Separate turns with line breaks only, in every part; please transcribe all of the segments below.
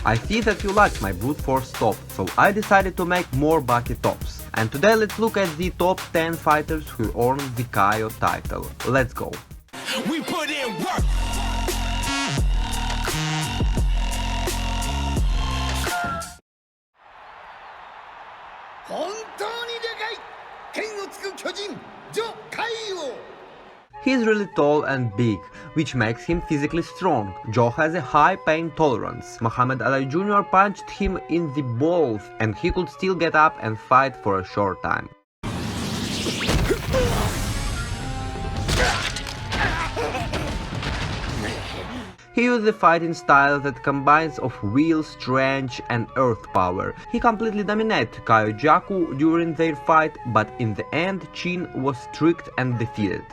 I see that you like my brute force top, so I decided to make more Baki tops. And today let's look at the top 10 fighters who earned the Kaio title. Let's go.
We put in work.
He's really tall and big, which makes him physically strong. Joe has a high pain tolerance. Muhammad Ali Jr. punched him in the balls and he could still get up and fight for a short time. He used a fighting style that combines of will, strength and earth power. He completely dominated Kaio Jiaku during their fight, but in the end Chin was tricked and defeated.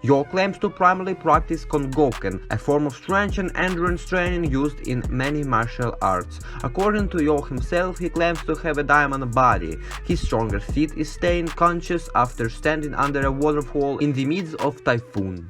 Yo claims to primarily practice Kongoken, a form of strength and endurance training used in many martial arts. According to Yo himself, he claims to have a diamond body. His strongest feat is staying conscious after standing under a waterfall in the midst of typhoon.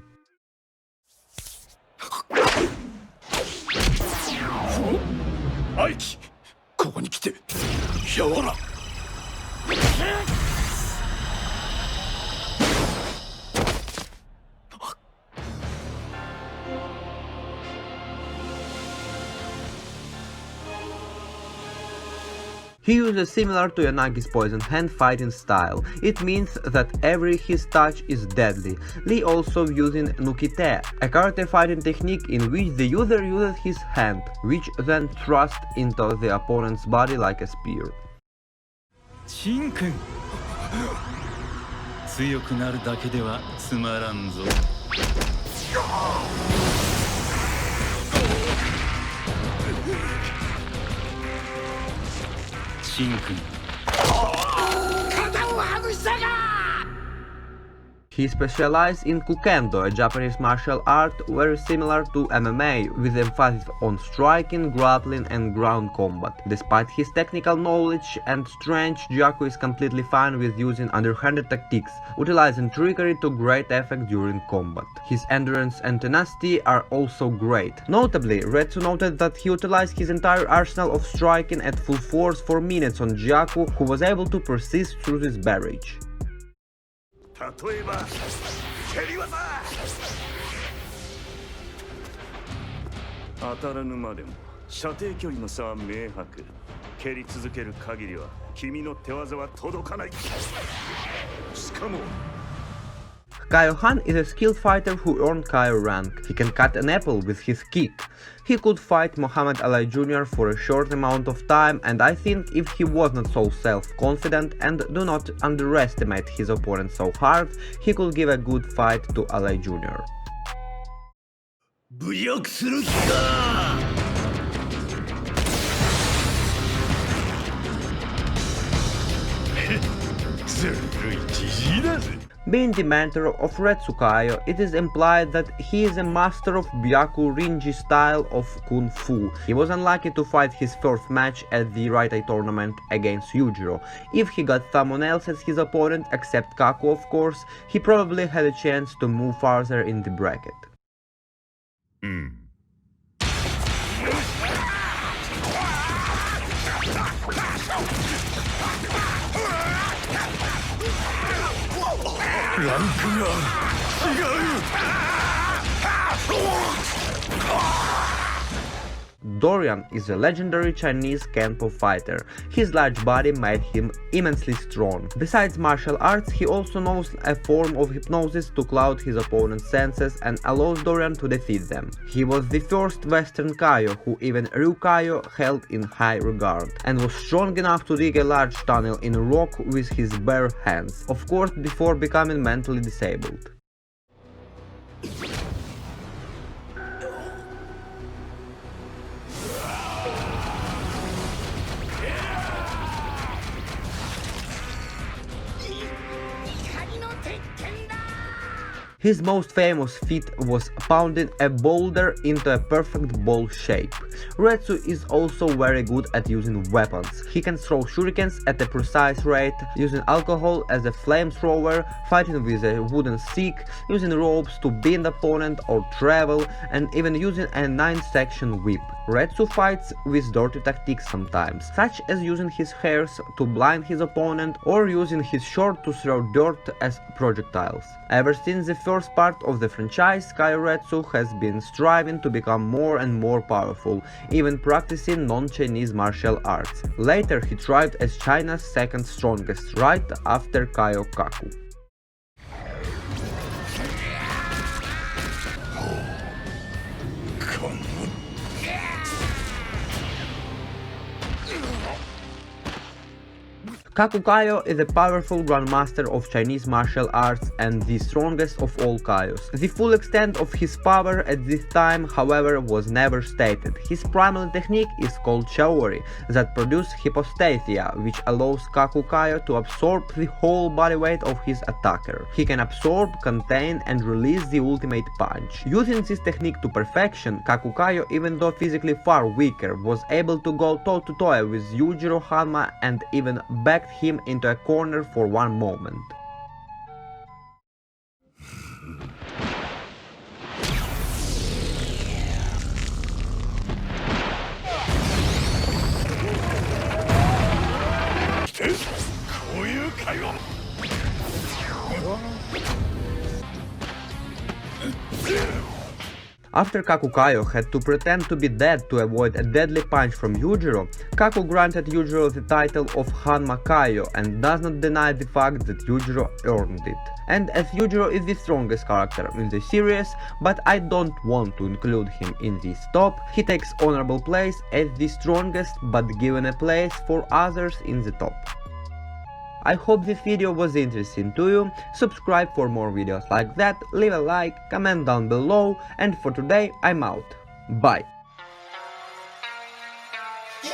He uses similar to Yanagi's poison hand fighting style. It means that every his touch is deadly. Lee also using Nukite, a karate fighting technique in which the user uses his hand, which then thrusts into the opponent's body like a spear.
Shin-kun. 強くなるだけではつまらんぞ。Shin-kun.
He specialized in Kukendo, a Japanese martial art very similar to MMA, with emphasis on striking, grappling and ground combat. Despite his technical knowledge and strength, Jiaku is completely fine with using underhanded tactics, utilizing trickery to great effect during combat. His endurance and tenacity are also great. Notably, Retsu noted that he utilized his entire arsenal of striking at full force for minutes on Jiaku, who was able to persist through this barrage.
例えば蹴り技当たらぬまでも射程距離の差は明白蹴り続ける限りは君の手技は届かないしかも
Kaio-han is a skilled fighter who earned Kaio rank. He can cut an apple with his kick. He could fight Muhammad Ali Jr. for a short amount of time, and I think if he was not so self-confident and do not underestimate his opponent so hard, he could give a good fight to Ali Jr.
武力する気か ずるいじじいだぜ
Being the mentor of Retsu Kaio, it is implied that he is a master of Byaku Rinji style of Kung Fu. He was unlucky to fight his first match at the Right Eye tournament against Yujiro. If he got someone else as his opponent, except Kaku of course, he probably had a chance to move farther in the bracket. Dorian is a legendary Chinese Kenpo fighter. His large body made him immensely strong. Besides martial arts, he also knows a form of hypnosis to cloud his opponent's senses and allows Dorian to defeat them. He was the first Western Kaio who even Ryu Kaio held in high regard, and was strong enough to dig a large tunnel in a rock with his bare hands, of course before becoming mentally disabled. His most famous feat was pounding a boulder into a perfect ball shape. Retsu is also very good at using weapons. He can throw shurikens at a precise rate, using alcohol as a flamethrower, fighting with a wooden stick, using ropes to bind opponent or travel, and even using a 9-section whip. Retsu fights with dirty tactics sometimes, such as using his hairs to blind his opponent or using his sword to throw dirt as projectiles. Ever since the first part of the franchise, Kaio Retsu has been striving to become more and more powerful, even practicing non-Chinese martial arts. Later he thrived as China's second strongest, right after Kaio Kaku. Kaku Kaio is a powerful grandmaster of Chinese martial arts and the strongest of all Kaios. The full extent of his power at this time, however, was never stated. His primary technique is called Shaori, that produces hypostasia, which allows Kaku Kaio to absorb the whole body weight of his attacker. He can absorb, contain, and release the ultimate punch. Using this technique to perfection, Kaku Kaio, even though physically far weaker, was able to go toe-to-toe with Yujiro Hanma and even backed him into a corner for one moment. After Kaku Kaio had to pretend to be dead to avoid a deadly punch from Yujiro, Kaku granted Yujiro the title of Hanma Kaio and does not deny the fact that Yujiro earned it. And as Yujiro is the strongest character in the series, but I don't want to include him in this top, he takes honorable place as the strongest, but given a place for others in the top. I hope this video was interesting to you, subscribe for more videos like that, leave a like, comment down below, and for today I'm out. Bye! Your